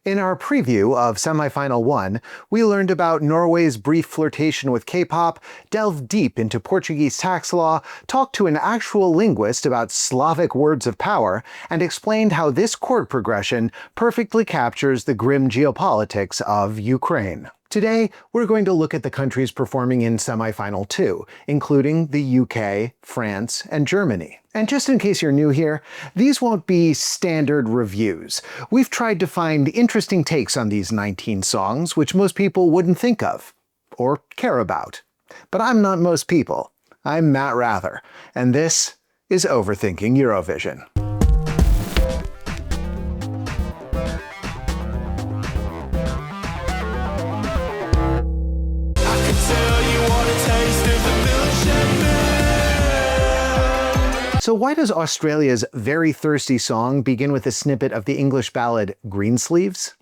In our preview of Semifinal 1, we learned about Norway's brief flirtation with K-pop, delved deep into Portuguese tax law, talked to an actual linguist about Slavic words of power, and explained how this chord progression perfectly captures the grim geopolitics of Ukraine. Today, we're going to look at the countries performing in Semifinal 2, including the UK, France, and Germany. And just in case you're new here, these won't be standard reviews. We've tried to find interesting takes on these 19 songs, which most people wouldn't think of, or care about. But I'm not most people. I'm Matt Rather, and this is Overthinking Eurovision. So why does Australia's Very Thirsty song begin with a snippet of the English ballad Greensleeves?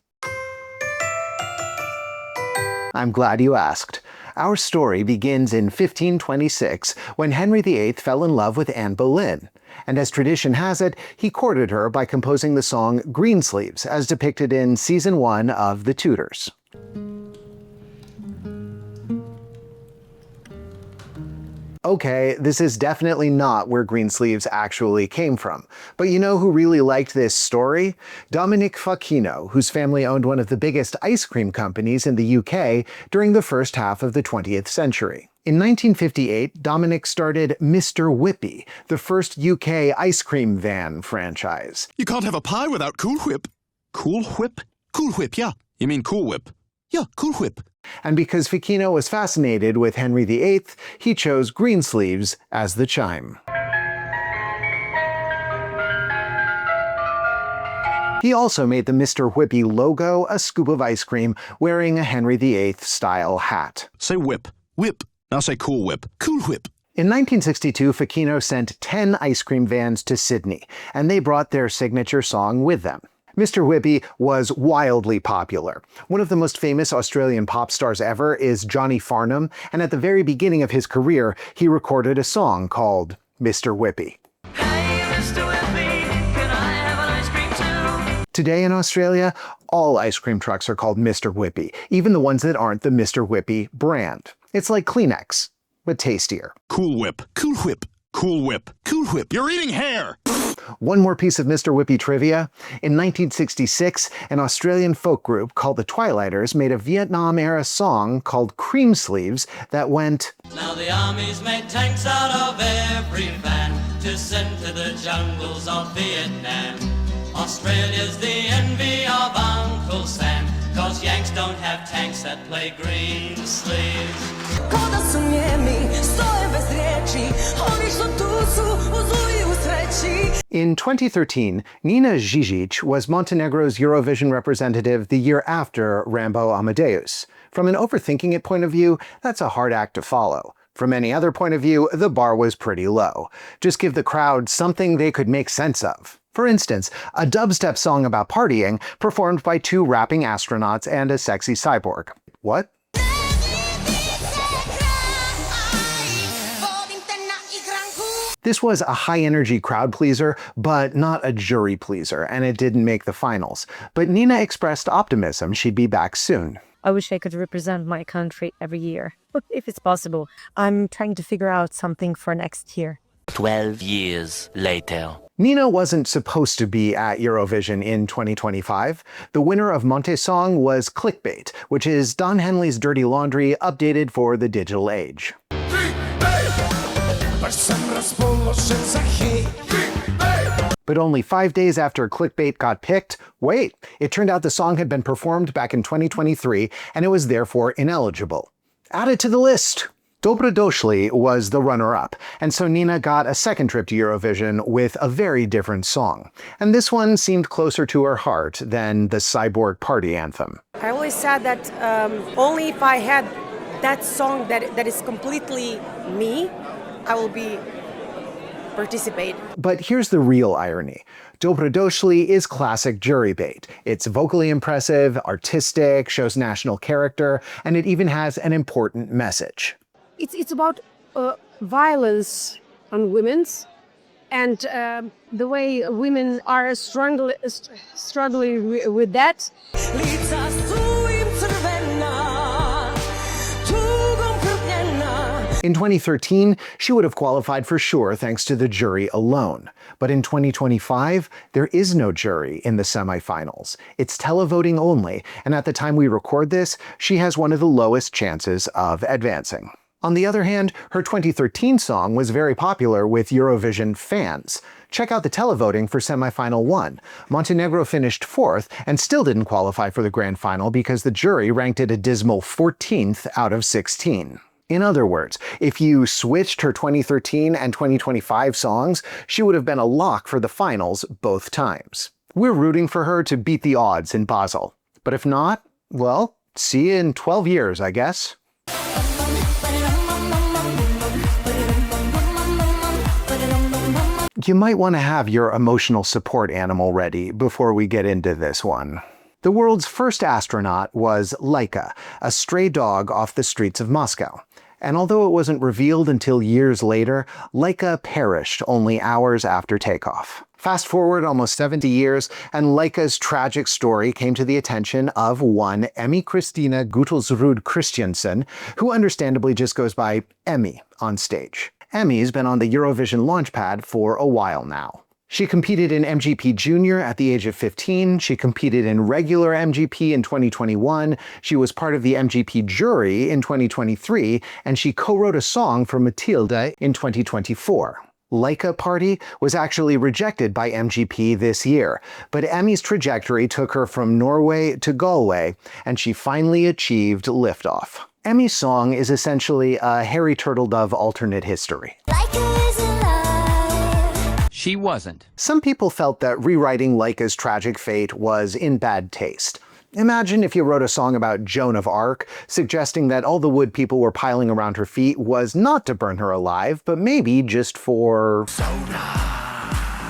I'm glad you asked. Our story begins in 1526, when Henry VIII fell in love with Anne Boleyn. And as tradition has it, he courted her by composing the song Greensleeves, as depicted in Season 1 of The Tudors. Okay, this is definitely not where Greensleeves actually came from. But you know who really liked this story? Dominic Fachino, whose family owned one of the biggest ice cream companies in the UK during the first half of the 20th century. In 1958, Dominic started Mr. Whippy, the first UK ice cream van franchise. You can't have a pie without Cool Whip. Cool Whip? Cool Whip, yeah. You mean Cool Whip. Yeah, Cool Whip. And because Fachino was fascinated with Henry VIII, he chose Greensleeves as the chime. He also made the Mr. Whippy logo a scoop of ice cream wearing a Henry VIII-style hat. Say whip. Whip. Now say Cool Whip. Cool Whip. In 1962, Fachino sent 10 ice cream vans to Sydney, and they brought their signature song with them. Mr. Whippy was wildly popular. One of the most famous Australian pop stars ever is Johnny Farnham, and at the very beginning of his career, he recorded a song called Mr. Whippy. Hey, Mr. Whippy, can I have an ice cream too? Today in Australia, all ice cream trucks are called Mr. Whippy, even the ones that aren't the Mr. Whippy brand. It's like Kleenex, but tastier. Cool Whip. Cool Whip. Cool Whip. Cool Whip. You're eating hair! One more piece of Mr. Whippy trivia. In 1966, an Australian folk group called the Twilighters made a Vietnam-era song called Cream Sleeves that went, Now the army's made tanks out of every van to send to the jungles of Vietnam. Australia's the envy of Uncle Sam, 'cause Yanks don't have tanks that play green sleeves. In 2013, Nina Žižić was Montenegro's Eurovision representative the year after Rambo Amadeus. From an Overthinking It point of view, that's a hard act to follow. From any other point of view, the bar was pretty low. Just give the crowd something they could make sense of. For instance, a dubstep song about partying performed by 2 rapping astronauts and a sexy cyborg. What? This was a high-energy crowd pleaser, but not a jury pleaser, and it didn't make the finals. But Nina expressed optimism she'd be back soon. I wish I could represent my country every year, if it's possible. I'm trying to figure out something for next year. 12 years later. Nina wasn't supposed to be at Eurovision in 2025. The winner of Monte's song was Clickbait, which is Don Henley's dirty laundry updated for the digital age. But only 5 days after Clickbait got picked, wait, it turned out the song had been performed back in 2023 and it was therefore ineligible. Added to the list! Dobrodošli was the runner-up, and so Nina got a second trip to Eurovision with a very different song. And this one seemed closer to her heart than the cyborg party anthem. I always said that only if I had that song that is completely me, I will be participate. But here's the real irony. Dobrodošli is classic jury bait. It's vocally impressive, artistic, shows national character, and it even has an important message. It's about violence on women's and the way women are struggling with that. In 2013, she would have qualified for sure thanks to the jury alone. But in 2025, there is no jury in the semifinals. It's televoting only, and at the time we record this, she has one of the lowest chances of advancing. On the other hand, her 2013 song was very popular with Eurovision fans. Check out the televoting for semifinal 1. Montenegro finished 4th and still didn't qualify for the grand final because the jury ranked it a dismal 14th out of 16. In other words, if you switched her 2013 and 2025 songs, she would have been a lock for the finals both times. We're rooting for her to beat the odds in Basel. But if not, well, see you in 12 years, I guess. You might want to have your emotional support animal ready before we get into this one. The world's first astronaut was Laika, a stray dog off the streets of Moscow. And although it wasn't revealed until years later, Laika perished only hours after takeoff. Fast forward almost 70 years, and Laika's tragic story came to the attention of one EMMY Christina Gutelsrud Christiansen, who understandably just goes by EMMY on stage. EMMY's been on the Eurovision launchpad for a while now. She competed in MGP Junior at the age of 15, she competed in regular MGP in 2021, she was part of the MGP jury in 2023, and she co-wrote a song for Matilda in 2024. Laika Party was actually rejected by MGP this year, but EMMY's trajectory took her from Norway to Galway, and she finally achieved liftoff. EMMY's song is essentially a Harry Turtledove alternate history. She wasn't. Some people felt that rewriting Laika's tragic fate was in bad taste. Imagine if you wrote a song about Joan of Arc, suggesting that all the wood people were piling around her feet was not to burn her alive, but maybe just for soda.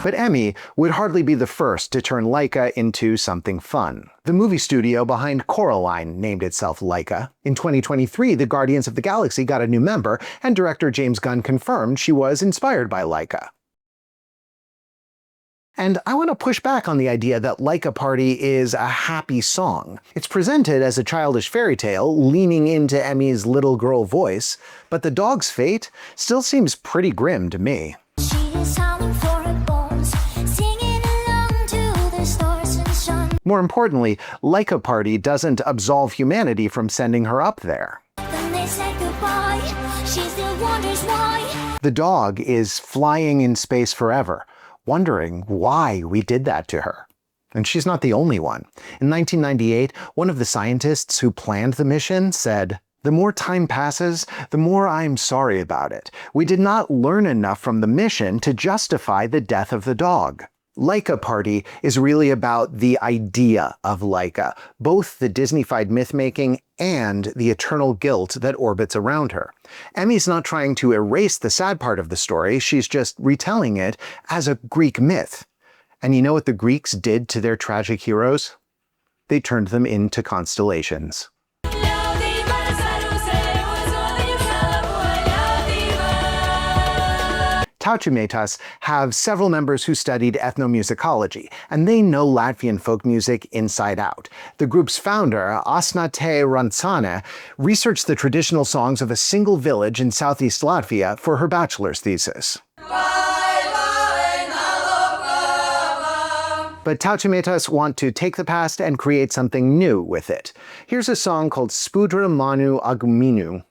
But EMMY would hardly be the first to turn Laika into something fun. The movie studio behind Coraline named itself Laika. In 2023, the Guardians of the Galaxy got a new member, and director James Gunn confirmed she was inspired by Laika. And I want to push back on the idea that Laika Party is a happy song. It's presented as a childish fairy tale, leaning into EMMY's little girl voice, but the dog's fate still seems pretty grim to me. More importantly, Laika Party doesn't absolve humanity from sending her up there. The dog is flying in space forever, wondering why we did that to her. And she's not the only one. In 1998, one of the scientists who planned the mission said, "The more time passes, the more I'm sorry about it. We did not learn enough from the mission to justify the death of the dog." Laika Party is really about the idea of Laika, both the Disney-fied myth-making and the eternal guilt that orbits around her. EMMY's not trying to erase the sad part of the story, she's just retelling it as a Greek myth. And you know what the Greeks did to their tragic heroes? They turned them into constellations. Tautumeitas have several members who studied ethnomusicology, and they know Latvian folk music inside out. The group's founder, Asnate Rantsane, researched the traditional songs of a single village in southeast Latvia for her bachelor's thesis. But Tautumeitas want to take the past and create something new with it. Here's a song called Spudra Manu Aguminu.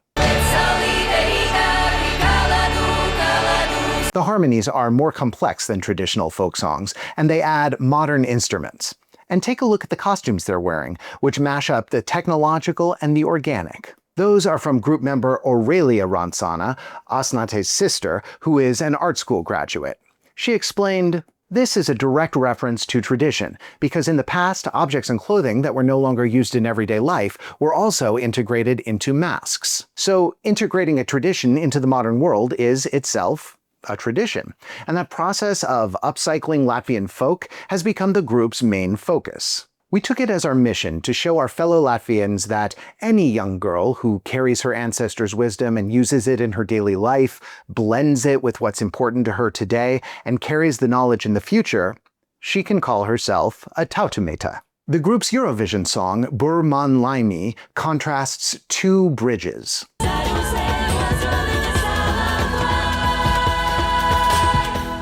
The harmonies are more complex than traditional folk songs, and they add modern instruments. And take a look at the costumes they're wearing, which mash up the technological and the organic. Those are from group member Aurelia Rantsane, Asnate's sister, who is an art school graduate. She explained, "This is a direct reference to tradition, because in the past, objects and clothing that were no longer used in everyday life were also integrated into masks. So integrating a tradition into the modern world is itself a tradition, and that process of upcycling Latvian folk has become the group's main focus." We took it as our mission to show our fellow Latvians that any young girl who carries her ancestors' wisdom and uses it in her daily life, blends it with what's important to her today, and carries the knowledge in the future, she can call herself a Tautumeita. The group's Eurovision song, Bur man Laimi, contrasts two bridges.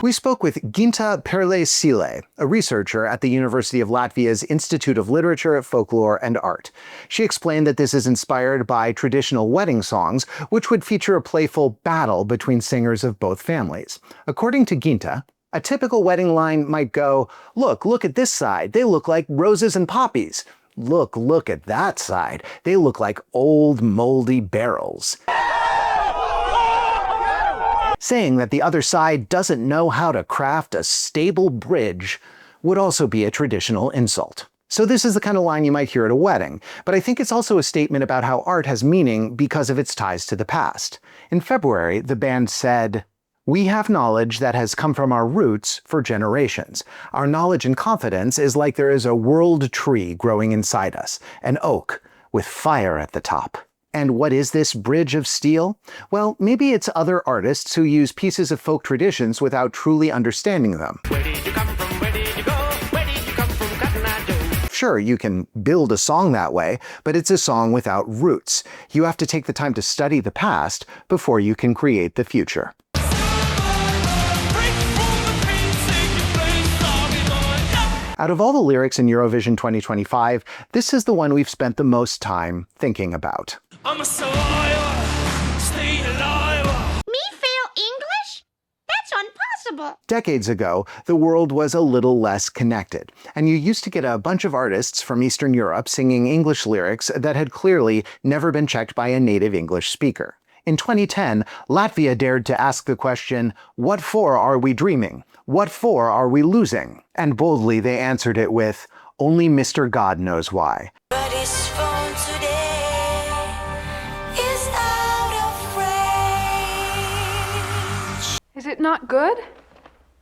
We spoke with Ginta Perle-Sile, a researcher at the University of Latvia's Institute of Literature, Folklore, and Art. She explained that this is inspired by traditional wedding songs, which would feature a playful battle between singers of both families. According to Ginta, a typical wedding line might go, look at this side, they look like roses and poppies. Look at that side, they look like old moldy barrels. Saying that the other side doesn't know how to craft a stable bridge would also be a traditional insult. So this is the kind of line you might hear at a wedding, but I think it's also a statement about how art has meaning because of its ties to the past. In February, the band said, "We have knowledge that has come from our roots for generations. Our knowledge and confidence is like there is a world tree growing inside us, an oak with fire at the top." And what is this bridge of steel? Well, maybe it's other artists who use pieces of folk traditions without truly understanding them. Where did you come from? Where did you go? Where did you come from, Cotton Eye Joe? Sure, you can build a song that way, but it's a song without roots. You have to take the time to study the past before you can create the future. Out of all the lyrics in Eurovision 2025, this is the one we've spent the most time thinking about. I'm a survivor, stay alive. Me fail English? That's impossible. Decades ago, the world was a little less connected, and you used to get a bunch of artists from Eastern Europe singing English lyrics that had clearly never been checked by a native English speaker. In 2010, Latvia dared to ask the question, "What for are we dreaming? What for are we losing?" And boldly they answered it with, "Only Mr. God knows why." But his phone today is out of range. Is it not good?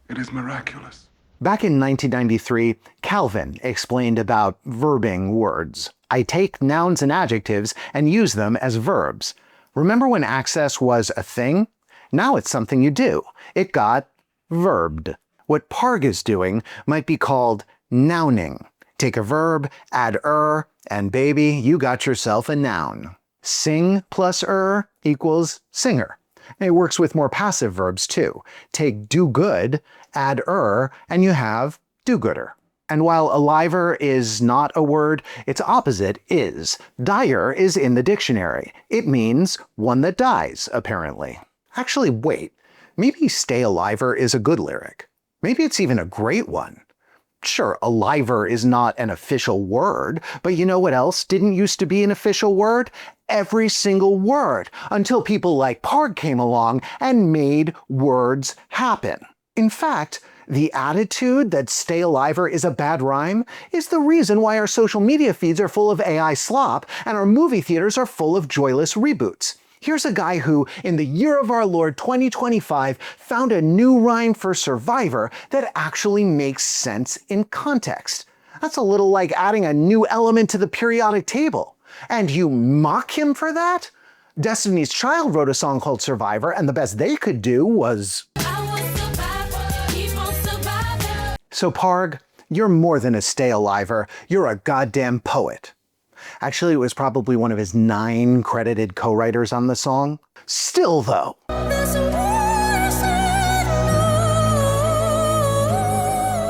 It is miraculous. Back in 1993, Calvin explained about verbing words. I take nouns and adjectives and use them as verbs. Remember when access was a thing? Now it's something you do. It got verbed. What Parg is doing might be called nouning. Take a verb, add and baby, you got yourself a noun. Sing plus equals singer. It works with more passive verbs too. Take do good, add and you have do-gooder. And while aliver is not a word, its opposite is. Dyer is in the dictionary. It means one that dies, apparently. Actually, wait. Maybe stay aliver is a good lyric. Maybe it's even a great one. Sure, aliver is not an official word, but you know what else didn't used to be an official word? Every single word, until people like Parg came along and made words happen. In fact, the attitude that stay aliver is a bad rhyme is the reason why our social media feeds are full of AI slop and our movie theaters are full of joyless reboots. Here's a guy who, in the year of our Lord 2025, found a new rhyme for survivor that actually makes sense in context. That's a little like adding a new element to the periodic table. And you mock him for that? Destiny's Child wrote a song called Survivor, and the best they could do was... So Parg, you're more than a stay-aliver, you're a goddamn poet. Actually, it was probably one of his 9 credited co-writers on the song. Still, though.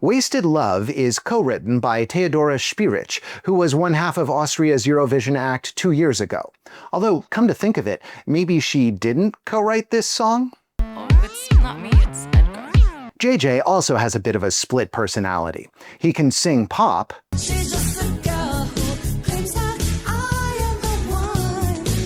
Wasted Love is co-written by Teodora Žižić, who was one half of Austria's Eurovision act 2 years ago. Although, come to think of it, maybe she didn't co-write this song? Oh, it's not me, it's Edgar. JJ also has a bit of a split personality. He can sing pop,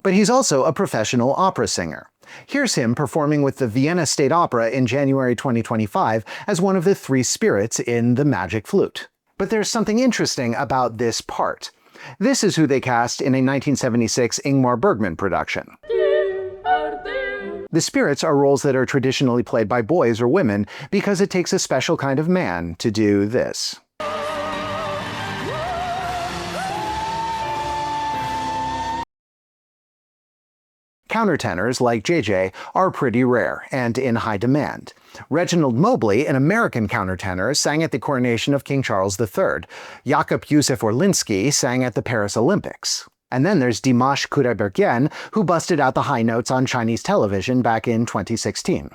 but he's also a professional opera singer. Here's him performing with the Vienna State Opera in January 2025 as one of the 3 spirits in The Magic Flute. But there's something interesting about this part. This is who they cast in a 1976 Ingmar Bergman production. The spirits are roles that are traditionally played by boys or women because it takes a special kind of man to do this. Countertenors like JJ are pretty rare and in high demand. Reginald Mobley, an American countertenor, sang at the coronation of King Charles III. Jakub Józef Orliński sang at the Paris Olympics. And then there's Dimash Kudaibergen, who busted out the high notes on Chinese television back in 2016.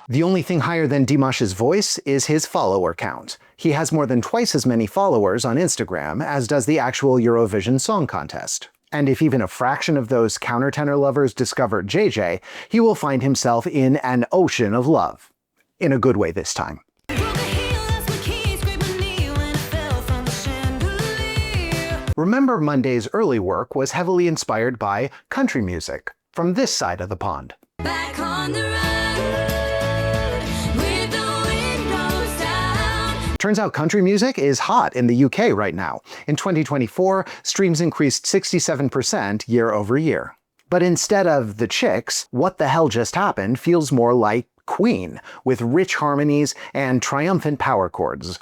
The only thing higher than Dimash's voice is his follower count. He has more than twice as many followers on Instagram as does the actual Eurovision Song Contest. And if even a fraction of those countertenor lovers discovered JJ, he will find himself in an ocean of love. In a good way this time. Remember Monday's early work was heavily inspired by country music from this side of the pond. Back on the road, with the windows down. Turns out country music is hot in the UK right now. In 2024, streams increased 67% year over year. But instead of The Chicks, What the Hell Just Happened feels more like Queen, with rich harmonies and triumphant power chords.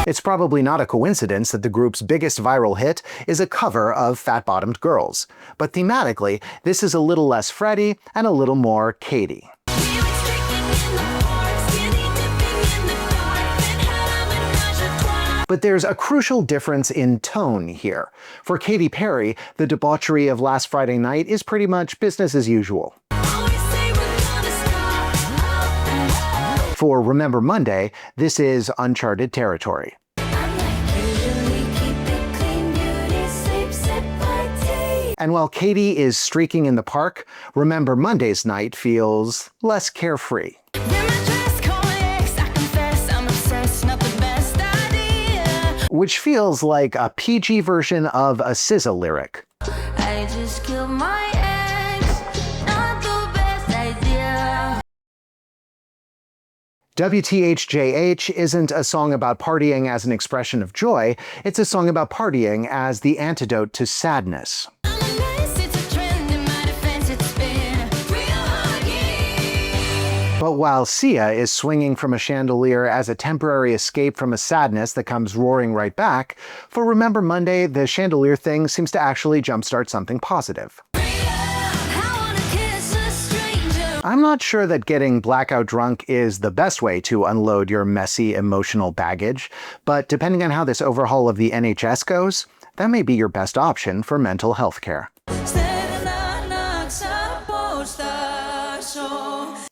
It's probably not a coincidence that the group's biggest viral hit is a cover of Fat-Bottomed Girls. But thematically, this is a little less Freddie and a little more Katy. But there's a crucial difference in tone here. For Katy Perry, the debauchery of Last Friday Night is pretty much business as usual. For Remember Monday, this is uncharted territory. And while Katy is streaking in the park, Remember Monday's night feels less carefree. Which feels like a PG version of a SZA lyric. I just killed my ex, not the best idea. WTHJH isn't a song about partying as an expression of joy, it's a song about partying as the antidote to sadness. But while Sia is swinging from a chandelier as a temporary escape from a sadness that comes roaring right back, for Remember Monday, the chandelier thing seems to actually jumpstart something positive. I'm not sure that getting blackout drunk is the best way to unload your messy emotional baggage, but depending on how this overhaul of the NHS goes, that may be your best option for mental health care.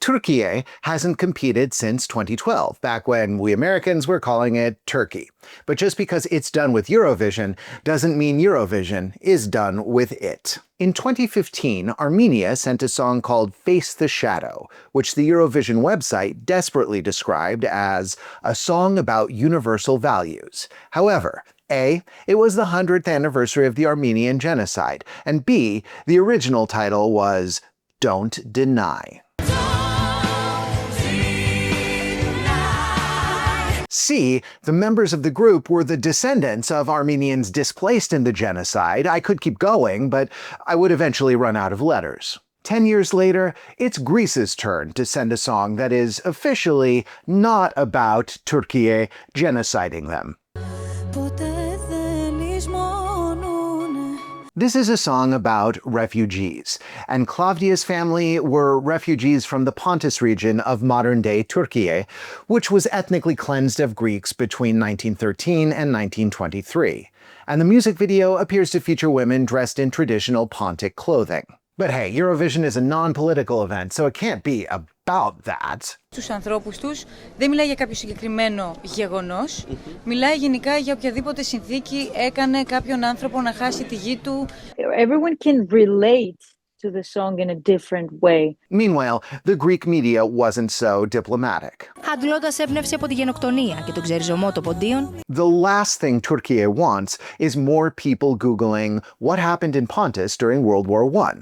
Turkey hasn't competed since 2012, back when we Americans were calling it Turkey. But just because it's done with Eurovision doesn't mean Eurovision is done with it. In 2015, Armenia sent a song called Face the Shadow, which the Eurovision website desperately described as a song about universal values. However, A, it was the 100th anniversary of the Armenian genocide, and B, the original title was Don't Deny. C, the members of the group were the descendants of Armenians displaced in the genocide. I could keep going, but I would eventually run out of letters. 10 years later, it's Greece's turn to send a song that is officially not about Turkey genociding them. This is a song about refugees, and Klavdia's family were refugees from the Pontus region of modern-day Turkey, which was ethnically cleansed of Greeks between 1913 and 1923. And the music video appears to feature women dressed in traditional Pontic clothing. But hey, Eurovision is a non-political event, so it can't be about that. Τους ανθρώπους τους δεν μιλάει για κάποιο συγκεκριμένο γεγονός, μιλάει γενικά για οποιαδήποτε συνθήκη έκανε κάποιον άνθρωπο να χάσει τη γη του. Everyone can relate to the song in a different way. Meanwhile, the Greek media wasn't so diplomatic. Αντλώντας έμπνευση από τη γενοκτονία και τον ξεριζωμό των ποντίων. The last thing Turkey wants is more people Googling what happened in Pontus during World War I.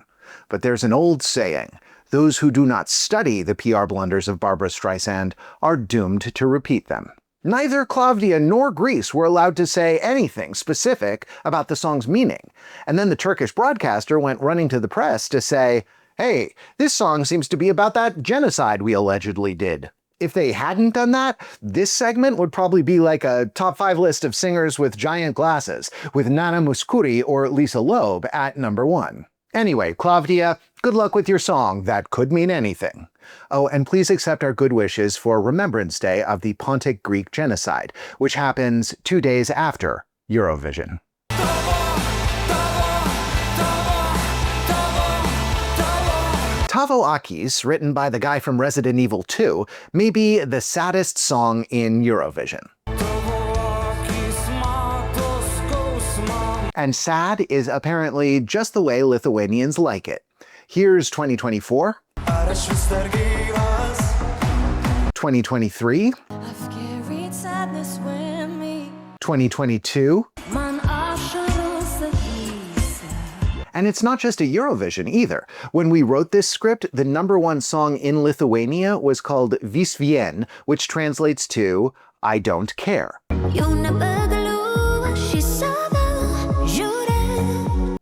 But there's an old saying, those who do not study the PR blunders of Barbra Streisand are doomed to repeat them. Neither Klavdia nor Greece were allowed to say anything specific about the song's meaning. And then the Turkish broadcaster went running to the press to say, hey, this song seems to be about that genocide we allegedly did. If they hadn't done that, this segment would probably be like a top 5 list of singers with giant glasses, with Nana Mouskouri or Lisa Loeb at number 1. Anyway, Klavdia, good luck with your song that could mean anything. Oh, and please accept our good wishes for Remembrance Day of the Pontic Greek genocide, which happens 2 days after Eurovision. Tavo Akys, written by the guy from Resident Evil 2, may be the saddest song in Eurovision. And sad is apparently just the way Lithuanians like it. Here's 2024, 2023, 2022, and it's not just a Eurovision either. When we wrote this script, the number 1 song in Lithuania was called Vis Vien, which translates to I don't care.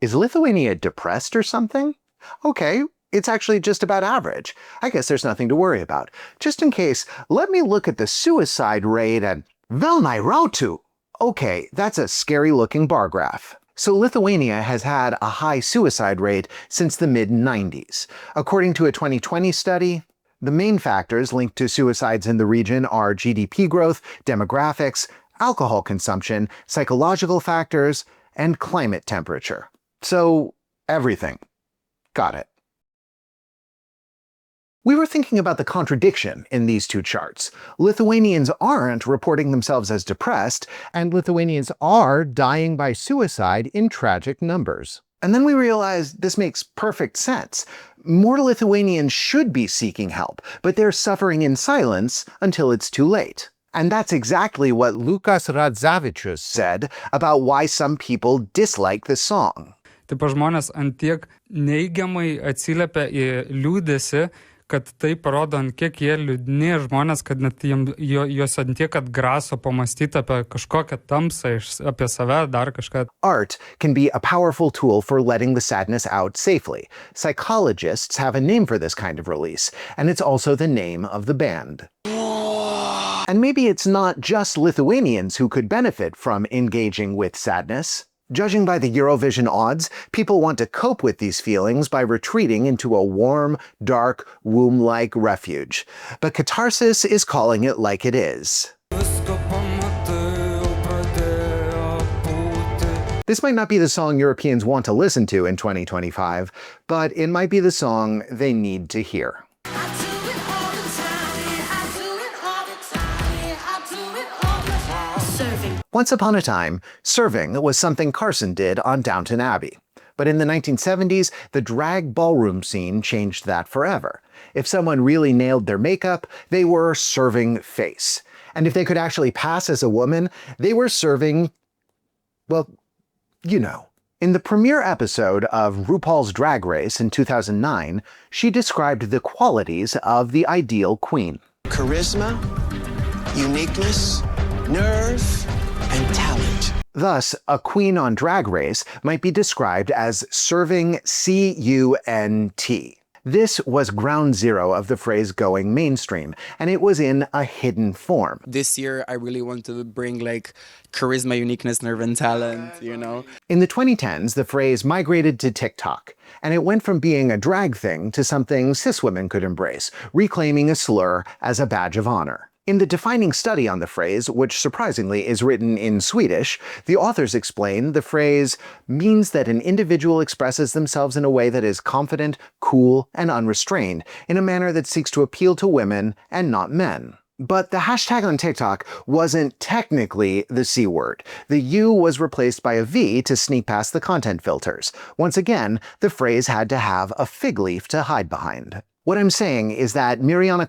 Is Lithuania depressed or something? Okay, it's actually just about average. I guess there's nothing to worry about. Just in case, let me look at the suicide rate and Velnai Rautu. Okay, that's a scary looking bar graph. So Lithuania has had a high suicide rate since the mid-90s. According to a 2020 study, the main factors linked to suicides in the region are GDP growth, demographics, alcohol consumption, psychological factors, and climate temperature. So, everything. Got it. We were thinking about the contradiction in these two charts. Lithuanians aren't reporting themselves as depressed, and Lithuanians are dying by suicide in tragic numbers. And then we realized this makes perfect sense. More Lithuanians should be seeking help, but they're suffering in silence until it's too late. And that's exactly what Lukas Radzavičius said about why some people dislike the song. Tipo žmonės antiek neigiamai atsiliepia į liūdesį, kad tai parodo, ant kiek jie liūdni žmonės, kad net juos antiek atgraso pamastyti apie kažkokią tamsą, apie save, dar kažką. Art can be a powerful tool for letting the sadness out safely. Psychologists have a name for this kind of release, and it's also the name of the band. And maybe it's not just Lithuanians who could benefit from engaging with sadness. Judging by the Eurovision odds, people want to cope with these feelings by retreating into a warm, dark, womb-like refuge. But Katarsis is calling it like it is. This might not be the song Europeans want to listen to in 2025, but it might be the song they need to hear. Once upon a time, serving was something Carson did on Downton Abbey. But in the 1970s, the drag ballroom scene changed that forever. If someone really nailed their makeup, they were serving face. And if they could actually pass as a woman, they were serving, well, you know. In the premiere episode of RuPaul's Drag Race in 2009, she described the qualities of the ideal queen. Charisma, uniqueness, nerve, and talent. Thus, a queen on Drag Race might be described as serving CUNT. This was ground zero of the phrase going mainstream, and it was in a hidden form. This year, I really want to bring like charisma, uniqueness, nerve, and talent, you know? In the 2010s, the phrase migrated to TikTok, and it went from being a drag thing to something cis women could embrace, reclaiming a slur as a badge of honor. In the defining study on the phrase, which surprisingly is written in Swedish, the authors explain the phrase means that an individual expresses themselves in a way that is confident, cool, and unrestrained, in a manner that seeks to appeal to women and not men. But the hashtag on TikTok wasn't technically the C word. The U was replaced by a V to sneak past the content filters. Once again, the phrase had to have a fig leaf to hide behind. What I'm saying is that Miriana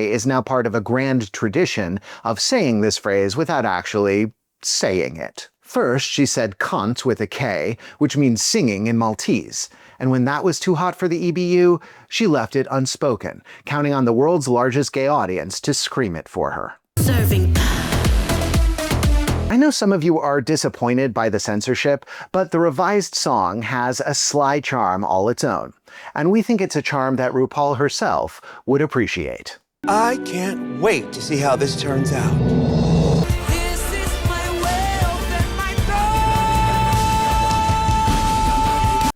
is now part of a grand tradition of saying this phrase without actually saying it. First, she said kant with a K, which means singing in Maltese. And when that was too hot for the EBU, she left it unspoken, counting on the world's largest gay audience to scream it for her. Serving. I know some of you are disappointed by the censorship, but the revised song has a sly charm all its own, and we think it's a charm that RuPaul herself would appreciate. I can't wait to see how this turns out.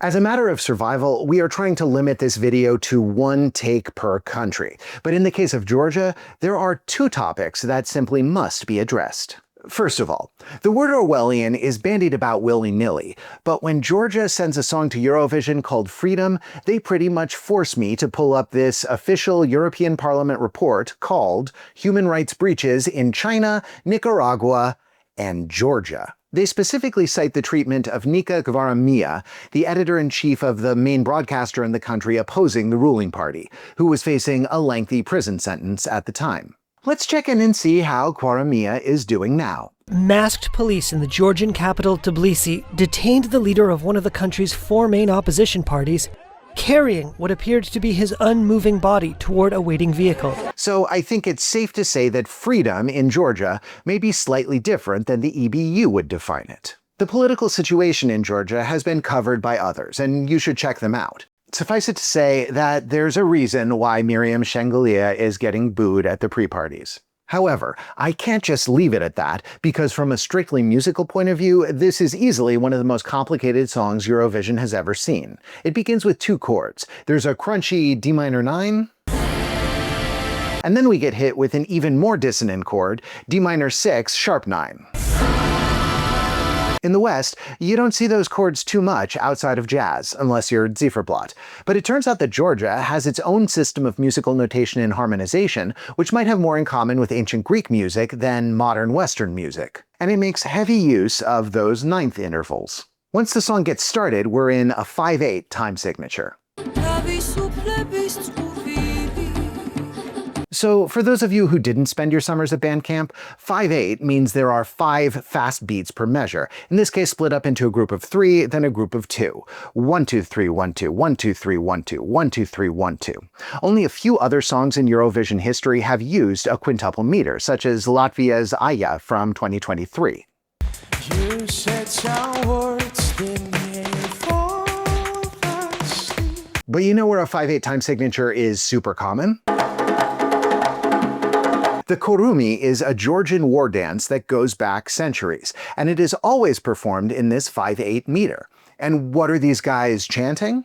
As a matter of survival, we are trying to limit this video to one take per country. But in the case of Georgia, there are two topics that simply must be addressed. First of all, the word Orwellian is bandied about willy-nilly, but when Georgia sends a song to Eurovision called Freedom, they pretty much force me to pull up this official European Parliament report called Human Rights Breaches in China, Nicaragua, and Georgia. They specifically cite the treatment of Nika Gvaramia, the editor-in-chief of the main broadcaster in the country opposing the ruling party, who was facing a lengthy prison sentence at the time. Let's check in and see how Gvaramia is doing now. Masked police in the Georgian capital Tbilisi detained the leader of one of the country's four main opposition parties, carrying what appeared to be his unmoving body toward a waiting vehicle. So I think it's safe to say that freedom in Georgia may be slightly different than the EBU would define it. The political situation in Georgia has been covered by others, and you should check them out. Suffice it to say that there's a reason why Miriam Shengelia is getting booed at the pre-parties. However, I can't just leave it at that, because from a strictly musical point of view, this is easily one of the most complicated songs Eurovision has ever seen. It begins with two chords. There's a crunchy D minor 9, and then we get hit with an even more dissonant chord, D minor 6, sharp 9. In the West, you don't see those chords too much outside of jazz, unless you're Zifferblatt. But it turns out that Georgia has its own system of musical notation and harmonization, which might have more in common with ancient Greek music than modern Western music. And it makes heavy use of those ninth intervals. Once the song gets started, we're in a 5/8 time signature. So for those of you who didn't spend your summers at band camp, 5/8 means there are 5 fast beats per measure, in this case split up into a group of 3, then a group of 2. 1, 2, 3, 1, 2, 1, 2, 3, 1, 2, 1, 2, 3, 1, 2. Only a few other songs in Eurovision history have used a quintuple meter, such as Latvia's Aya from 2023. You said some words, didn't hear fall asleep. But you know where a 5/8 time signature is super common? The korumi is a Georgian war dance that goes back centuries, and it is always performed in this 5/8 meter. And what are these guys chanting?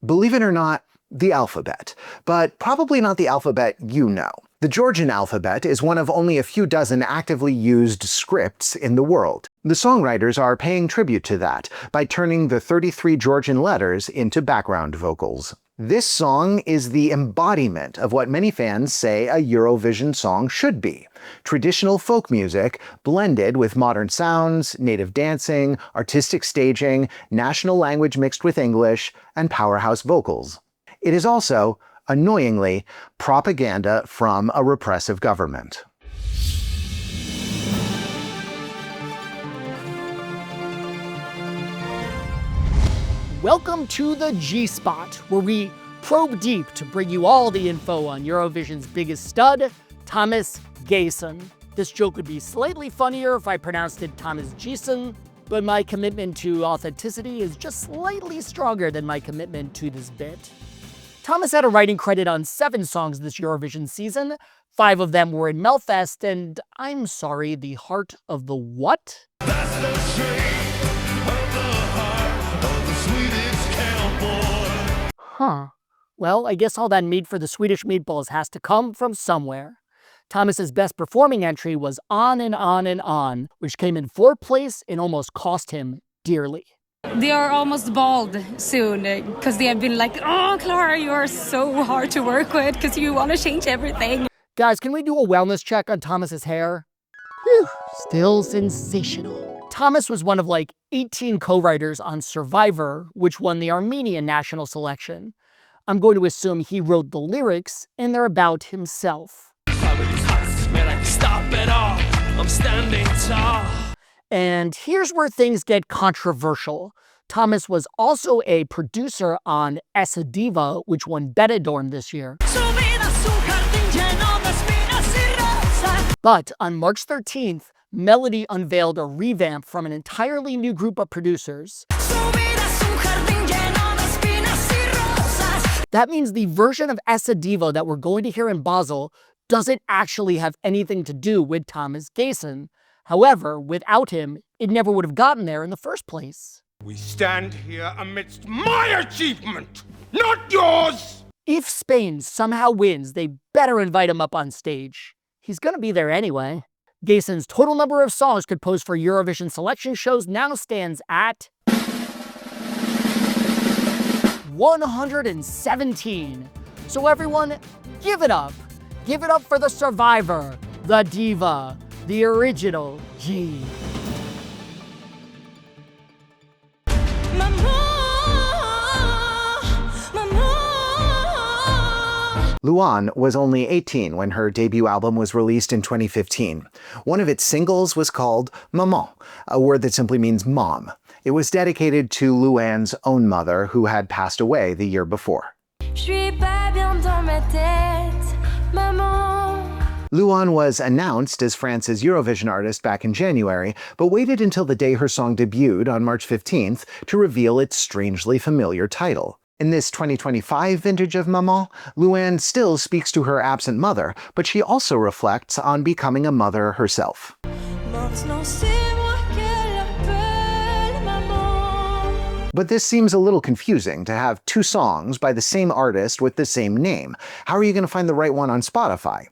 Believe it or not, the alphabet. But probably not the alphabet you know. The Georgian alphabet is one of only a few dozen actively used scripts in the world. The songwriters are paying tribute to that by turning the 33 Georgian letters into background vocals. This song is the embodiment of what many fans say a Eurovision song should be. Traditional folk music blended with modern sounds, native dancing, artistic staging, national language mixed with English, and powerhouse vocals. It is also, annoyingly, propaganda from a repressive government. Welcome to the G-Spot, where we probe deep to bring you all the info on Eurovision's biggest stud, Thomas Gesson. This joke would be slightly funnier if I pronounced it Thomas Gesson, but my commitment to authenticity is just slightly stronger than my commitment to this bit. Thomas had a writing credit on 7 songs this Eurovision season. 5 of them were in Melfest, and I'm sorry, the heart of the what? That's the shape of the heart of the Swedish cowboy. Huh. Well, I guess all that meat for the Swedish meatballs has to come from somewhere. Thomas's best performing entry was On and On and On, which came in 4th place and almost cost him dearly. They are almost bald soon because they have been like, oh, Clara, you are so hard to work with because you want to change everything. Guys, can we do a wellness check on Thomas's hair? Whew, still sensational. Thomas was one of like 18 co-writers on Survivor, which won the Armenian national selection. I'm going to assume he wrote the lyrics and they're about himself. I'm standing tall. And here's where things get controversial. Thomas was also a producer on Essa Diva, which won Benidorm this year. But on March 13th, Melody unveiled a revamp from an entirely new group of producers. That means the version of Essa Diva that we're going to hear in Basel doesn't actually have anything to do with Thomas Gayson. However, without him, it never would have gotten there in the first place. We stand here amidst my achievement, not yours! If Spain somehow wins, they better invite him up on stage. He's gonna be there anyway. Gayson's total number of songs composed for Eurovision selection shows now stands at 117. So everyone, give it up. Give it up for the survivor, the diva, the original G. Luan was only 18 when her debut album was released in 2015. One of its singles was called Maman, a word that simply means mom. It was dedicated to Luan's own mother, who had passed away the year before. Luan was announced as France's Eurovision artist back in January, but waited until the day her song debuted on March 15th to reveal its strangely familiar title. In this 2025 vintage of Maman, Luan still speaks to her absent mother, but she also reflects on becoming a mother herself. But this seems a little confusing to have two songs by the same artist with the same name. How are you going to find the right one on Spotify?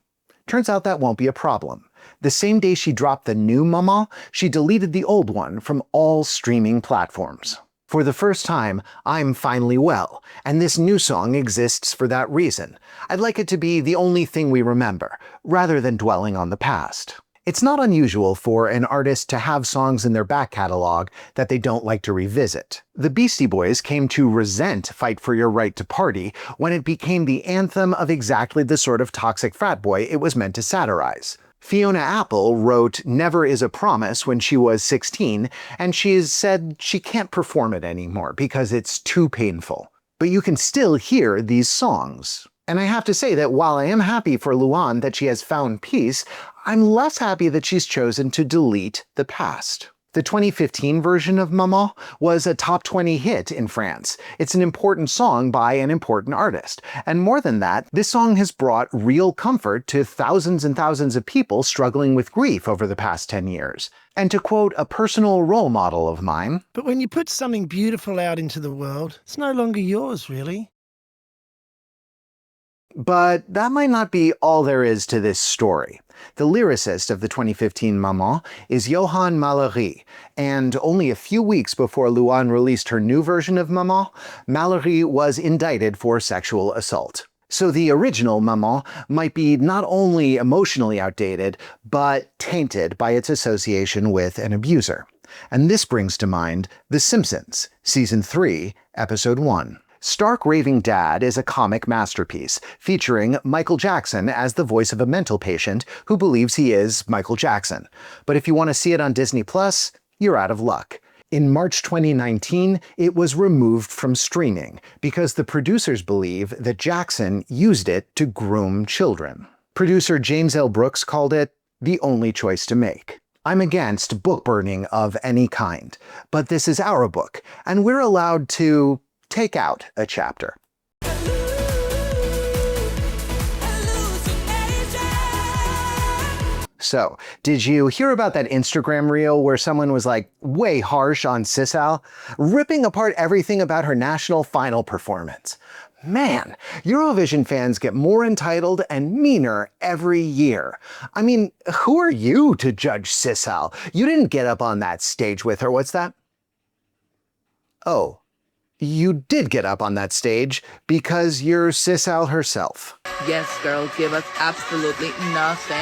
Turns out that won't be a problem. The same day she dropped the new Maman, she deleted the old one from all streaming platforms. For the first time, I'm finally well, and this new song exists for that reason. I'd like it to be the only thing we remember, rather than dwelling on the past. It's not unusual for an artist to have songs in their back catalog that they don't like to revisit. The Beastie Boys came to resent Fight for Your Right to Party when it became the anthem of exactly the sort of toxic frat boy it was meant to satirize. Fiona Apple wrote Never Is a Promise when she was 16, and she's said she can't perform it anymore because it's too painful. But you can still hear these songs. And I have to say that while I am happy for Luan that she has found peace, I'm less happy that she's chosen to delete the past. The 2015 version of Maman was a top 20 hit in France. It's an important song by an important artist. And more than that, this song has brought real comfort to thousands and thousands of people struggling with grief over the past 10 years. And to quote a personal role model of mine, "But when you put something beautiful out into the world, it's no longer yours, really." But that might not be all there is to this story. The lyricist of the 2015 Maman is Johan Mallory, and only a few weeks before Luan released her new version of Maman, Mallory was indicted for sexual assault. So the original Maman might be not only emotionally outdated, but tainted by its association with an abuser. And this brings to mind The Simpsons, Season 3, Episode 1. Stark Raving Dad is a comic masterpiece, featuring Michael Jackson as the voice of a mental patient who believes he is Michael Jackson. But if you want to see it on Disney+, you're out of luck. In March 2019, it was removed from streaming because the producers believe that Jackson used it to groom children. Producer James L. Brooks called it the only choice to make. I'm against book burning of any kind, but this is our book, and we're allowed to take out a chapter. So, did you hear about that Instagram reel where someone was like way harsh on Sisal, ripping apart everything about her national final performance? Man, Eurovision fans get more entitled and meaner every year. I mean, who are you to judge Sisal? You didn't get up on that stage with her, what's that? Oh. You did get up on that stage because you're Sisal herself. Yes, girl, give us absolutely nothing.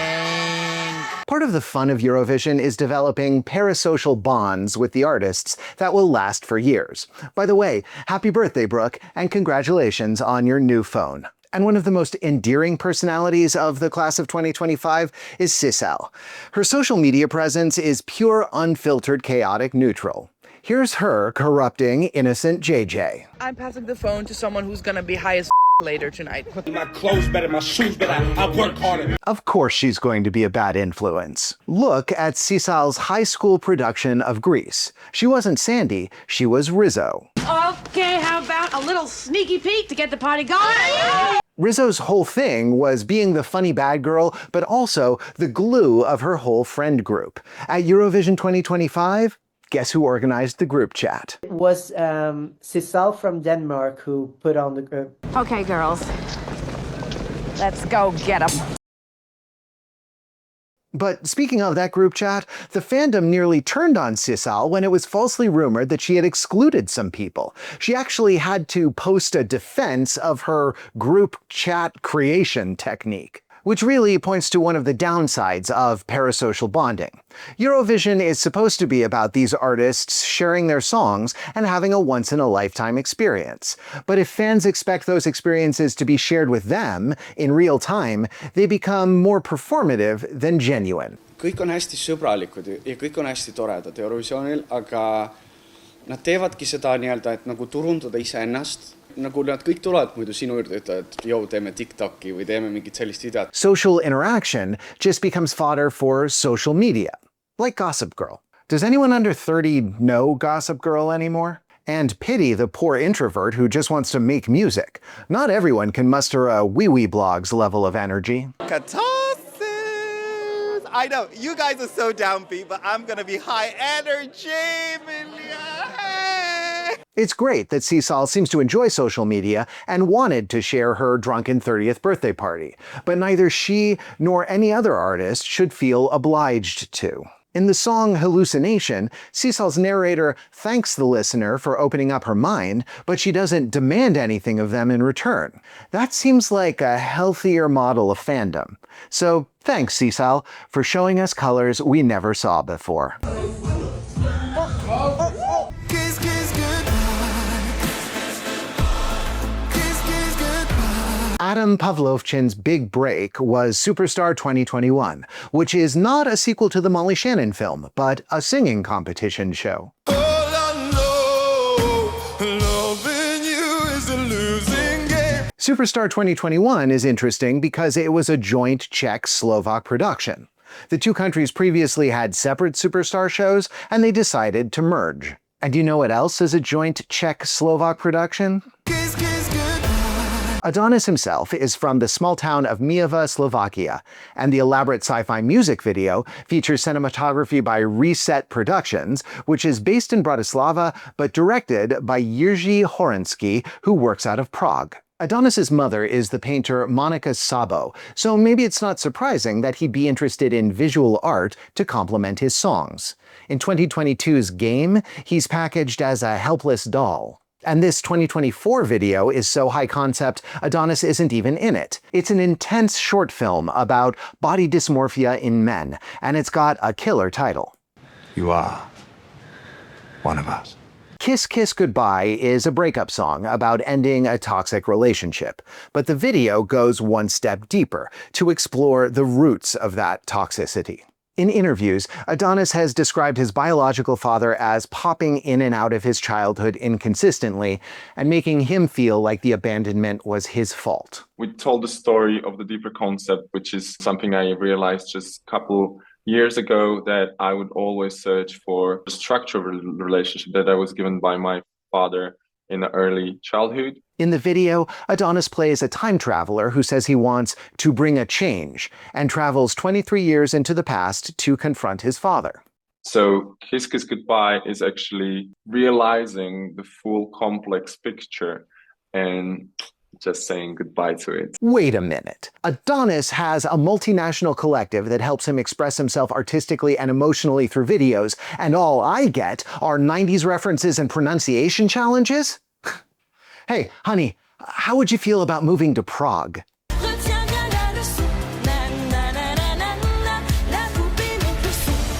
Part of the fun of Eurovision is developing parasocial bonds with the artists that will last for years. By the way, happy birthday, Brooke, and congratulations on your new phone. And one of the most endearing personalities of the class of 2025 is Sisal. Her social media presence is pure, unfiltered, chaotic neutral. Here's her corrupting innocent JJ. I'm passing the phone to someone who's gonna be high as later tonight. My clothes better, my shoes better, I work harder. Of course she's going to be a bad influence. Look at Sisal's high school production of Grease. She wasn't Sandy, she was Rizzo. Okay, how about a little sneaky peek to get the party going? Rizzo's whole thing was being the funny bad girl, but also the glue of her whole friend group. At Eurovision 2025, guess who organized the group chat? It was Sissal from Denmark who put on the group. Okay, girls. Let's go get them. But speaking of that group chat, the fandom nearly turned on Sissal when it was falsely rumored that she had excluded some people. She actually had to post a defense of her group chat creation technique, which really points to one of the downsides of parasocial bonding. Eurovision is supposed to be about these artists sharing their songs and having a once-in-a-lifetime experience. But if fans expect those experiences to be shared with them in real time, they become more performative than genuine. Kõik on hästi sõbralikud ja kõik on hästi toredad Eurovisioonil, aga nad teevadki seda nii-öelda, et nagu turundada iseennast. Nagu nad kõik tulevad muidu sinu juurde ütlevad, et jõu, teeme TikToki või teeme mingit sellist videot. Social interaction just becomes fodder for social media, like Gossip Girl. Does anyone under 30 know Gossip Girl anymore? And pity the poor introvert who just wants to make music. Not everyone can muster a wee-wee blog's level of energy. Katarsis! I know, you guys are so downbeat, but I'm gonna be high energy, It's great that Sissal seems to enjoy social media and wanted to share her drunken 30th birthday party, but neither she nor any other artist should feel obliged to. In the song Hallucination, Sissal's narrator thanks the listener for opening up her mind, but she doesn't demand anything of them in return. That seems like a healthier model of fandom. So thanks, Sissal, for showing us colors we never saw before. Adam Pavlovchin's big break was Superstar 2021, which is not a sequel to the Molly Shannon film, but a singing competition show. Superstar 2021 is interesting because it was a joint Czech-Slovak production. The two countries previously had separate Superstar shows, and they decided to merge. And you know what else is a joint Czech-Slovak production? Adonis himself is from the small town of Mijava, Slovakia, and the elaborate sci-fi music video features cinematography by Reset Productions, which is based in Bratislava but directed by Jiří Horenský, who works out of Prague. Adonis's mother is the painter Monika Sabo, so maybe it's not surprising that he'd be interested in visual art to complement his songs. In 2022's Game, he's packaged as a helpless doll. And this 2024 video is so high concept, Adonis isn't even in it. It's an intense short film about body dysmorphia in men, and it's got a killer title. You are one of us. Kiss Kiss Goodbye is a breakup song about ending a toxic relationship, but the video goes one step deeper to explore the roots of that toxicity. In interviews, Adonis has described his biological father as popping in and out of his childhood inconsistently and making him feel like the abandonment was his fault. We told the story of the deeper concept, which is something I realized just a couple years ago, that I would always search for the structure of a relationship that I was given by my father in the early childhood. In the video, Adonis plays a time traveler who says he wants to bring a change and travels 23 years into the past to confront his father. So Kiss Kiss Goodbye is actually realizing the full complex picture and just saying goodbye to it. Wait a minute. Adonis has a multinational collective that helps him express himself artistically and emotionally through videos, and all I get are 90s references and pronunciation challenges? Hey, honey, how would you feel about moving to Prague?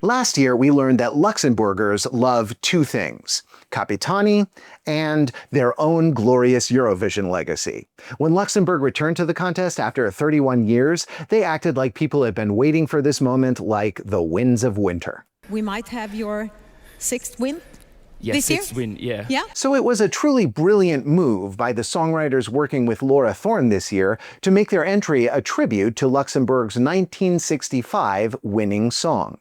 Last year, we learned that Luxembourgers love two things: Capitani and their own glorious Eurovision legacy. When Luxembourg returned to the contest after 31 years, they acted like people had been waiting for this moment like the winds of winter. We might have your sixth win Yes, this year? sixth win, yeah. Yeah? So it was a truly brilliant move by the songwriters working with Laura Thorne this year to make their entry a tribute to Luxembourg's 1965 winning song.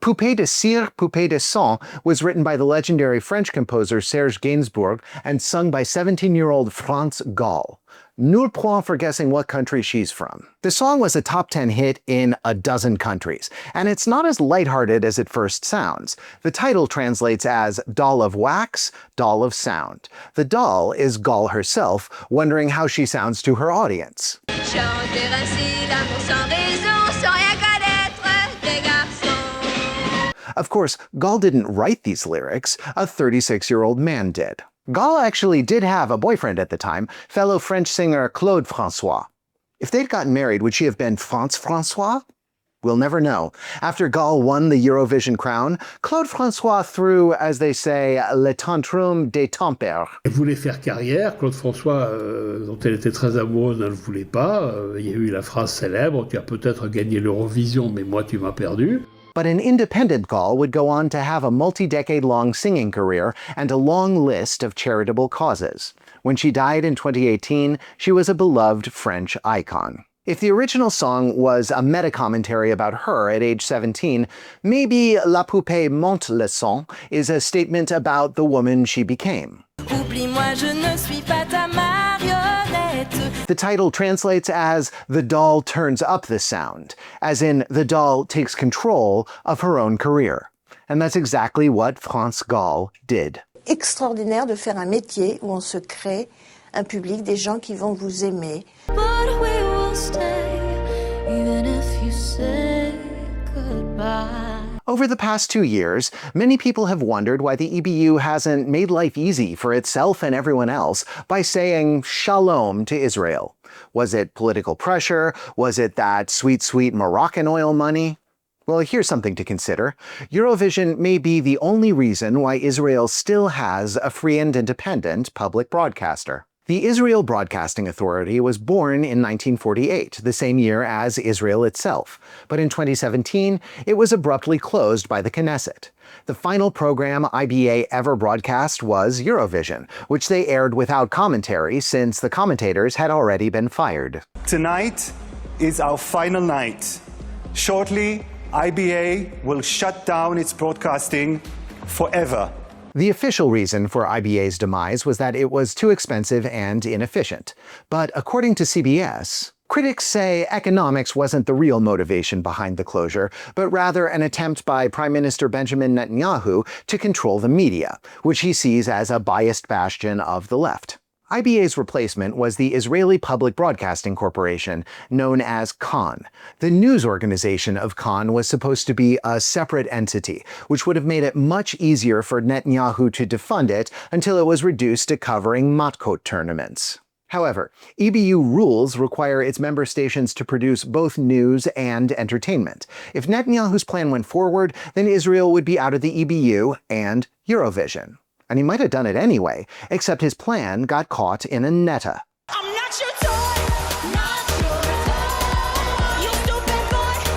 Poupée de cire, poupée de sang was written by the legendary French composer Serge Gainsbourg and sung by 17-year-old France Gall. Nul point for guessing what country she's from. The song was a top 10 hit in a dozen countries, and it's not as lighthearted as it first sounds. The title translates as Doll of Wax, Doll of Sound. The doll is Gall herself, wondering how she sounds to her audience. Of course, Gall didn't write these lyrics, a 36-year-old man did. Gall actually did have a boyfriend at the time, fellow French singer Claude François. If they'd gotten married, would she have been France François? We'll never know. After Gall won the Eurovision crown, Claude François threw, as they say, le tantrum des tempères. Elle voulait faire carrière. Claude François, dont elle était très amoureuse, ne le voulait pas. Il y a eu la phrase célèbre, tu as peut-être gagné l'Eurovision, mais moi tu m'as perdu. But an independent Gall would go on to have a multi-decade-long singing career and a long list of charitable causes. When she died in 2018, she was a beloved French icon. If the original song was a meta-commentary about her at age 17, maybe La Poupée monte le sang is a statement about the woman she became. Oublie-moi, je ne suis pas ta marionnette. The title translates as The Doll Turns Up the Sound, as in the doll takes control of her own career. And that's exactly what France Gall did. Extraordinaire de faire un métier où on se crée un public, des gens qui vont vous aimer. But we will stay, even if you say goodbye. Over the past 2 years, many people have wondered why the EBU hasn't made life easy for itself and everyone else by saying shalom to Israel. Was it political pressure? Was it that sweet, sweet Moroccan oil money? Well, here's something to consider. Eurovision may be the only reason why Israel still has a free and independent public broadcaster. The Israel Broadcasting Authority was born in 1948, the same year as Israel itself. But in 2017, it was abruptly closed by the Knesset. The final program IBA ever broadcast was Eurovision, which they aired without commentary since the commentators had already been fired. Tonight is our final night. Shortly, IBA will shut down its broadcasting forever. The official reason for IBA's demise was that it was too expensive and inefficient. But according to CBS, critics say economics wasn't the real motivation behind the closure, but rather an attempt by Prime Minister Benjamin Netanyahu to control the media, which he sees as a biased bastion of the left. IBA's replacement was the Israeli Public Broadcasting Corporation, known as Kan. The news organization of Kan was supposed to be a separate entity, which would have made it much easier for Netanyahu to defund it until it was reduced to covering matkot tournaments. However, EBU rules require its member stations to produce both news and entertainment. If Netanyahu's plan went forward, then Israel would be out of the EBU and Eurovision. And he might have done it anyway, except his plan got caught in a netta.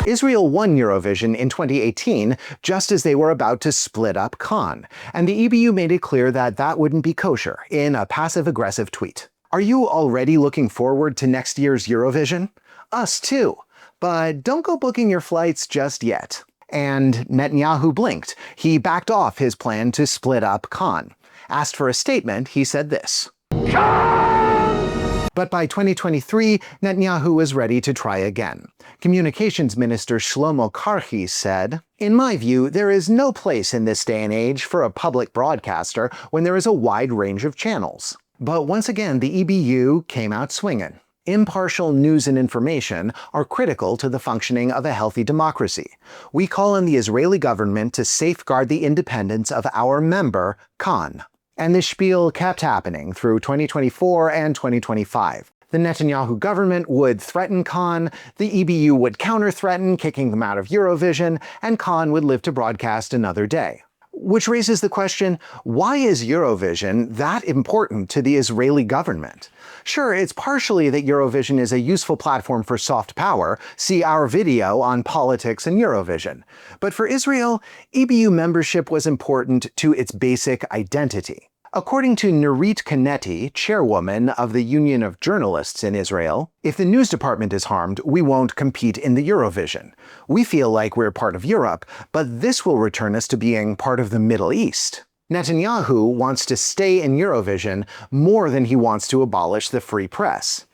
Israel won Eurovision in 2018, just as they were about to split up Kan, and the EBU made it clear that that wouldn't be kosher in a passive-aggressive tweet. Are you already looking forward to next year's Eurovision? Us too. But don't go booking your flights just yet. And Netanyahu blinked. He backed off his plan to split up Kan. Asked for a statement, he said this. But by 2023, Netanyahu was ready to try again. Communications Minister Shlomo Karhi said, "In my view, there is no place in this day and age for a public broadcaster when there is a wide range of channels." But once again, the EBU came out swinging. Impartial news and information are critical to the functioning of a healthy democracy. We call on the Israeli government to safeguard the independence of our member, Kan. And this spiel kept happening through 2024 and 2025. The Netanyahu government would threaten Kan, the EBU would counter-threaten, kicking them out of Eurovision, and Kan would live to broadcast another day. Which raises the question, why is Eurovision that important to the Israeli government? Sure, it's partially that Eurovision is a useful platform for soft power, see our video on politics and Eurovision. But for Israel, EBU membership was important to its basic identity. According to Nurit Kaneti, chairwoman of the Union of Journalists in Israel, if the news department is harmed, we won't compete in the Eurovision. We feel like we're part of Europe, but this will return us to being part of the Middle East. Netanyahu wants to stay in Eurovision more than he wants to abolish the free press.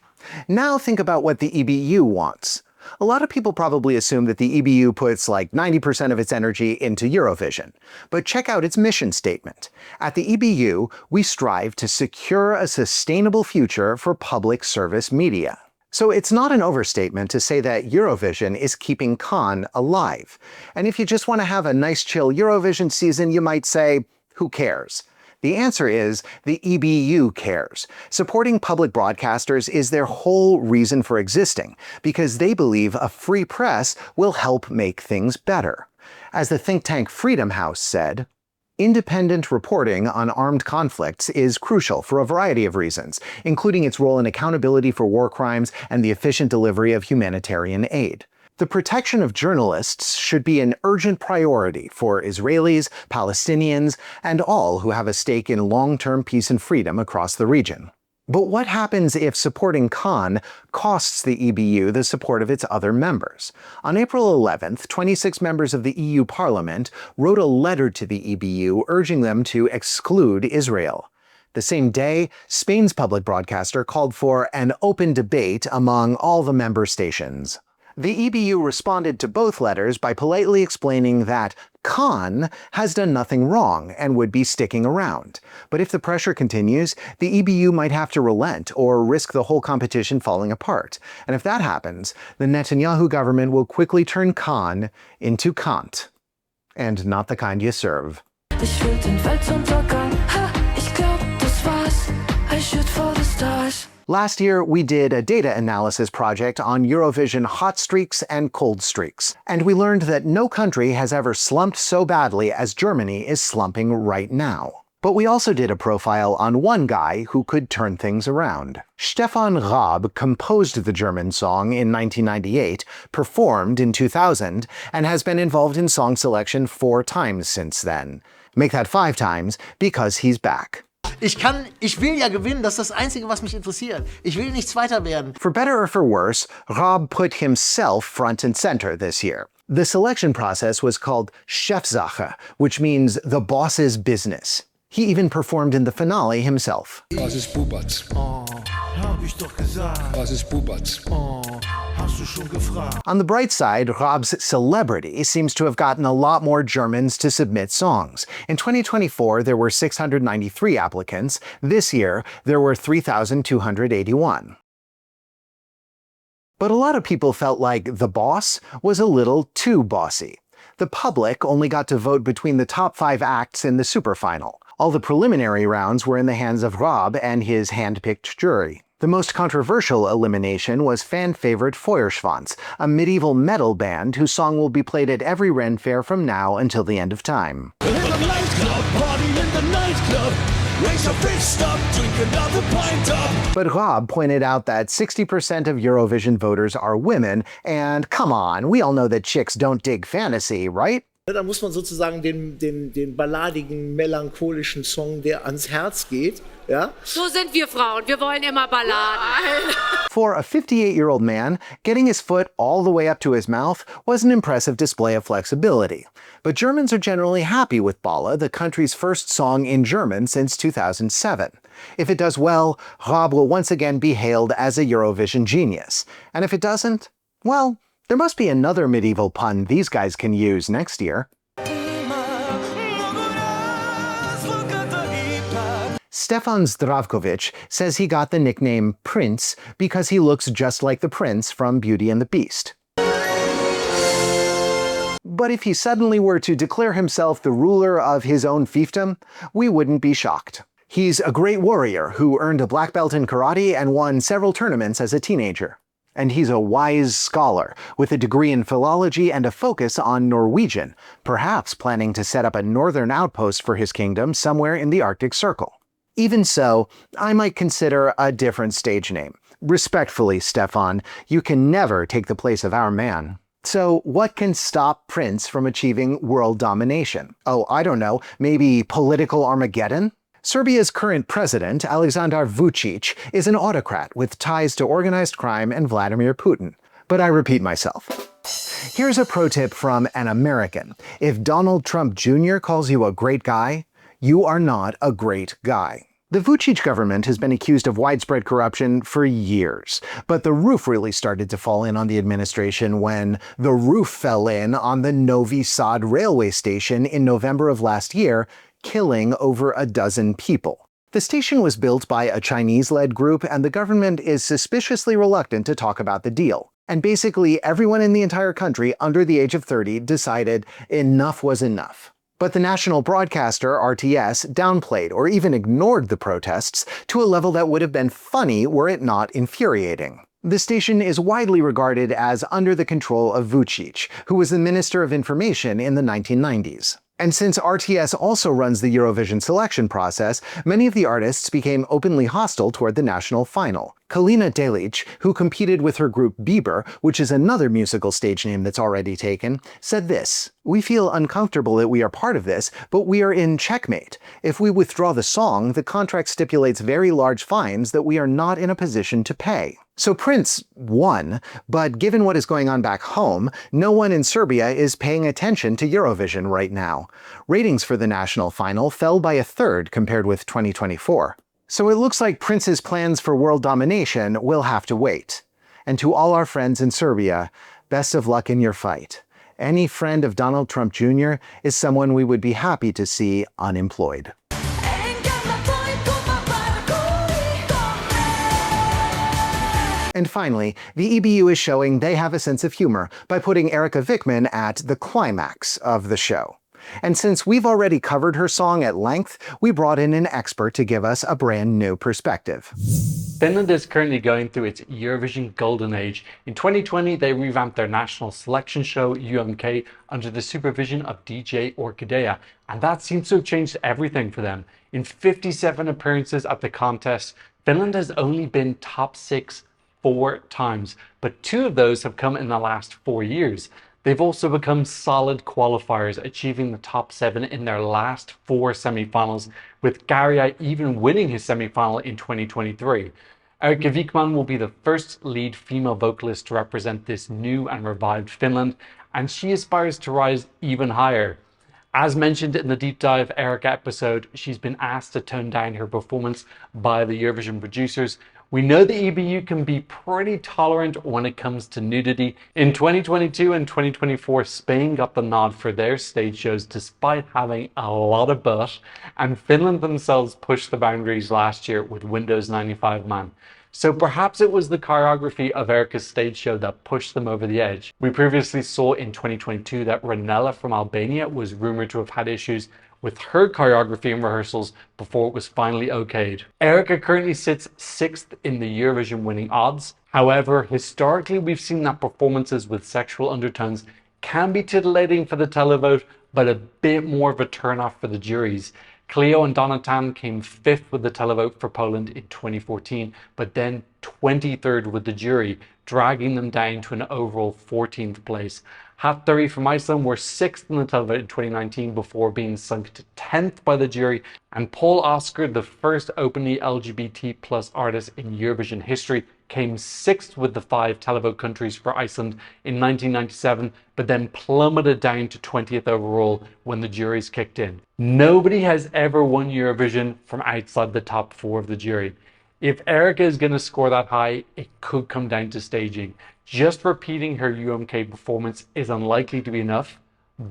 Now think about what the EBU wants. A lot of people probably assume that the EBU puts like 90% of its energy into Eurovision. But check out its mission statement. At the EBU, we strive to secure a sustainable future for public service media. So it's not an overstatement to say that Eurovision is keeping Cannes alive. And if you just want to have a nice chill Eurovision season, you might say, who cares? The answer is the EBU cares. Supporting public broadcasters is their whole reason for existing, because they believe a free press will help make things better. As the think tank Freedom House said, independent reporting on armed conflicts is crucial for a variety of reasons, including its role in accountability for war crimes and the efficient delivery of humanitarian aid. The protection of journalists should be an urgent priority for Israelis, Palestinians, and all who have a stake in long-term peace and freedom across the region. But what happens if supporting Cannes costs the EBU the support of its other members? On April 11th, 26 members of the EU Parliament wrote a letter to the EBU urging them to exclude Israel. The same day, Spain's public broadcaster called for an open debate among all the member stations. The EBU responded to both letters by politely explaining that Cannes has done nothing wrong and would be sticking around. But if the pressure continues, the EBU might have to relent or risk the whole competition falling apart. And if that happens, the Netanyahu government will quickly turn Cannes into Kant. And not the kind you serve. Last year, we did a data analysis project on Eurovision hot streaks and cold streaks, and we learned that no country has ever slumped so badly as Germany is slumping right now. But we also did a profile on one guy who could turn things around. Stefan Raab composed the German song in 1998, performed in 2000, and has been involved in song selection 4 times since then. Make that 5 times, because he's back. Ich will ja gewinnen, das ist das Einzige, was mich interessiert. Ich will nicht Zweiter werden. For better or for worse, Raab put himself front and center this year. The selection process was called Chefsache, which means the boss's business. He even performed in the finale himself. Was ist Bubatz? Oh, hab ich doch gesagt. Was ist Bubatz? Oh, hast du schon gefragt. On the bright side, Raab's celebrity seems to have gotten a lot more Germans to submit songs. In 2024, there were 693 applicants. This year, there were 3,281. But a lot of people felt like The Boss was a little too bossy. The public only got to vote between the top 5 acts in the superfinal. All the preliminary rounds were in the hands of Raab and his hand-picked jury. The most controversial elimination was fan-favorite Feuerschwanz, a medieval metal band whose song will be played at every Ren Fair from now until the end of time. But Raab pointed out that 60% of Eurovision voters are women, and come on, we all know that chicks don't dig fantasy, right? Da muss man sozusagen den balladigen, melancholischen Song, der ans Herz geht, ja? So sind wir Frauen, wir wollen immer Balladen. For a 58-year-old man, getting his foot all the way up to his mouth was an impressive display of flexibility. But Germans are generally happy with Balla, the country's first song in German since 2007. If it does well, Raab will once again be hailed as a Eurovision genius. And if it doesn't, well, there must be another medieval pun these guys can use next year. Stefan Zdravkovic says he got the nickname Princ because he looks just like the prince from Beauty and the Beast. But if he suddenly were to declare himself the ruler of his own fiefdom, we wouldn't be shocked. He's a great warrior who earned a black belt in karate and won several tournaments as a teenager. And he's a wise scholar, with a degree in philology and a focus on Norwegian, perhaps planning to set up a northern outpost for his kingdom somewhere in the Arctic Circle. Even so, I might consider a different stage name. Respectfully, Stefan, you can never take the place of our man. So what can stop Princ from achieving world domination? Oh, I don't know, maybe political Armageddon? Serbia's current president, Aleksandar Vučić, is an autocrat with ties to organized crime and Vladimir Putin. But I repeat myself. Here's a pro tip from an American. If Donald Trump Jr. calls you a great guy, you are not a great guy. The Vučić government has been accused of widespread corruption for years, but the roof really started to fall in on the administration when the roof fell in on the Novi Sad railway station in November of last year, killing over a dozen people. The station was built by a Chinese-led group, and the government is suspiciously reluctant to talk about the deal. And basically, everyone in the entire country under the age of 30 decided enough was enough. But the national broadcaster, RTS, downplayed or even ignored the protests to a level that would have been funny were it not infuriating. The station is widely regarded as under the control of Vučić, who was the Minister of Information in the 1990s. And since RTS also runs the Eurovision selection process, many of the artists became openly hostile toward the national final. Kalina Delic, who competed with her group Bieber, which is another musical stage name that's already taken, said this: "We feel uncomfortable that we are part of this, but we are in checkmate. If we withdraw the song, the contract stipulates very large fines that we are not in a position to pay." So Princ won, but given what is going on back home, no one in Serbia is paying attention to Eurovision right now. Ratings for the national final fell by a third compared with 2024. So it looks like Princ's plans for world domination will have to wait. And to all our friends in Serbia, best of luck in your fight. Any friend of Donald Trump Jr. is someone we would be happy to see unemployed. And finally, the EBU is showing they have a sense of humor by putting Erika Vikman at the climax of the show. And since we've already covered her song at length, we brought in an expert to give us a brand new perspective. Finland is currently going through its Eurovision golden age. In 2020, they revamped their national selection show, EMMY, under the supervision of DJ Orkidea, and that seems to have changed everything for them. In 57 appearances at the contest, Finland has only been top 6 4 times, but 2 of those have come in the last 4 years. They've also become solid qualifiers, achieving the top 7 in their last 4 semi-finals, with Garia even winning his semi-final in 2023. Erika Vikman will be the first lead female vocalist to represent this new and revived Finland, and she aspires to rise even higher. As mentioned in the Deep Dive Erika episode, she's been asked to tone down her performance by the Eurovision producers. We know the EBU can be pretty tolerant when it comes to nudity. In 2022 and 2024, Spain got the nod for their stage shows despite having a lot of butt, and Finland themselves pushed the boundaries last year with Windows 95 Man. So perhaps it was the choreography of Erika's stage show that pushed them over the edge. We previously saw in 2022 that Ranella from Albania was rumored to have had issues with her choreography and rehearsals before it was finally okayed. Erika currently sits 6th in the Eurovision winning odds. However, historically we've seen that performances with sexual undertones can be titillating for the televote, but a bit more of a turn-off for the juries. Cleo and Donatan came 5th with the televote for Poland in 2014, but then 23rd with the jury, dragging them down to an overall 14th place. Hattari from Iceland were 6th in the televote in 2019 before being sunk to 10th by the jury, and Paul Oscar, the first openly LGBT plus artist in Eurovision history, came 6th with the 5 televote countries for Iceland in 1997, but then plummeted down to 20th overall when the juries kicked in. Nobody has ever won Eurovision from outside the top 4 of the jury. If Erika is going to score that high, it could come down to staging. Just repeating her UMK performance is unlikely to be enough,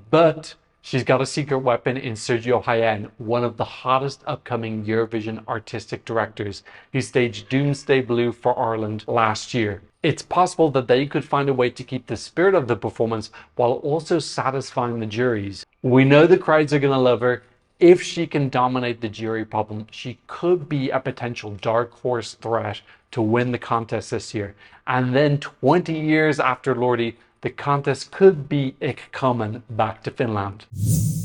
but she's got a secret weapon in Sergio Hayen, one of the hottest upcoming Eurovision artistic directors, who staged Doomsday Blue for Ireland last year. It's possible that they could find a way to keep the spirit of the performance while also satisfying the juries. We know the crowds are going to love her. If she can dominate the jury problem, she could be a potential dark horse threat to win the contest this year. And then 20 years after Lordi, the contest could be coming back to Finland.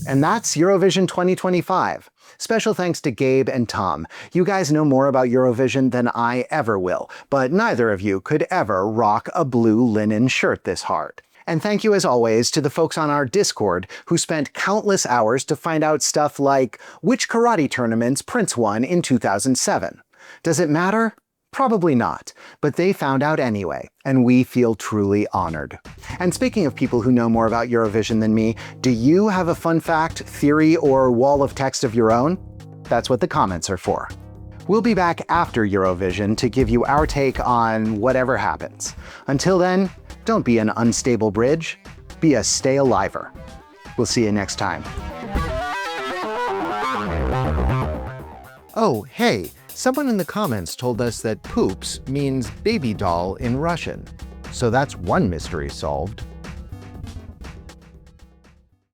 And that's Eurovision 2025. Special thanks to Gabe and Tom. You guys know more about Eurovision than I ever will, but neither of you could ever rock a blue linen shirt this hard. And thank you as always to the folks on our Discord who spent countless hours to find out stuff like which karate tournaments Princ won in 2007. Does it matter? Probably not, but they found out anyway, and we feel truly honored. And speaking of people who know more about Eurovision than me, do you have a fun fact, theory, or wall of text of your own? That's what the comments are for. We'll be back after Eurovision to give you our take on whatever happens. Until then, don't be an unstable bridge, be a stay-aliver. We'll see you next time. Oh, hey, someone in the comments told us that poops means baby doll in Russian. So that's one mystery solved.